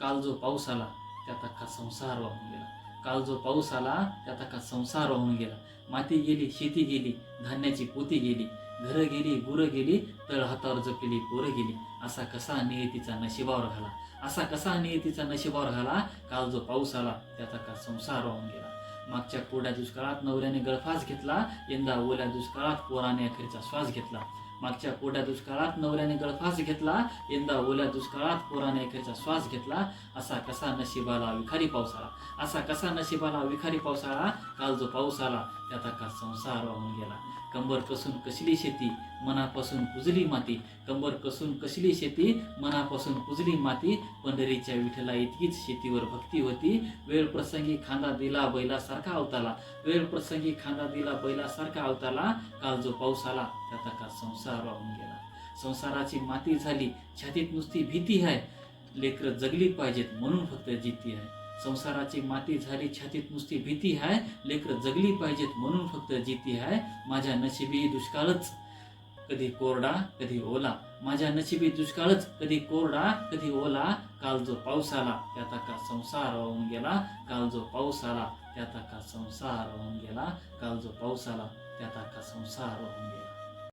काल जो पाऊस आला त्यात अख्खा संसार वाहून गेला. काल जो पाऊस आला त्यात अख्खा संसार वाहून गेला. माती गेली, शेती गेली, धान्याची पोती गेली, घरं गेली, गुरं गेली, तळ हातावर जपलेली पोरं गेली. असा कसा नियतीचा नशिबावर घाला, असा कसा नियतीचा नशिबावर घाला. काल जो पाऊस आला त्यात अख्खा संसार वाहून गेला. मागच्या कोरड्या दुष्काळात नवऱ्याने गळफास घेतला, यंदा ओल्या दुष्काळात पोराने अखेरचा श्वास घेतला. मागच्या कोरड्या दुष्काळात नवऱ्याने गळफास घेतला, यंदा ओल्या दुष्काळात पोराने अखेरचा श्वास घेतला. असा कसा नशिबाला विखारी पाऊस आला, असा कसा नशिबाला विखारी पाऊस आला. काल जो पाऊस आला त्यात अख्खा संसार वाहून गेला. कंबर कसून कसली शेती, मनापासून कुजली माती. कंबर कसून कसली शेती, मनापासून कुजली माती. पंढरीच्या विठ्ठला इतकीच शेतीवर भक्ती होती. वेळ प्रसंगी खांदा दिला बैलासारखा अवताला, वेळ प्रसंगी खांदा दिला बैलासारखा अवताला. काल जो पाऊस आला त्यात अख्खा संसार वाहून गेला. संसाराची माती झाली, छातीत नुसती भीती आहे, लेकरं जगली पाहिजेत म्हणून फक्त जिती आहे. संसाराची माती झाली, छातीत नुसती भीती आहे, लेकरं जगली पाहिजेत म्हणून फक्त जिती आहे. माझ्या नशिबी दुष्काळच कधी कोरडा कधी ओला, माझ्या नशिबी दुष्काळच कधी कोरडा कधी ओला. काल जो पाऊस आला त्यात अख्खा संसार वाहून गेला. काल जो पाऊस आला त्यात अख्खा संसार वाहून गेला. काल जो पाऊस आला त्यात अख्खा संसार वाहून गेला.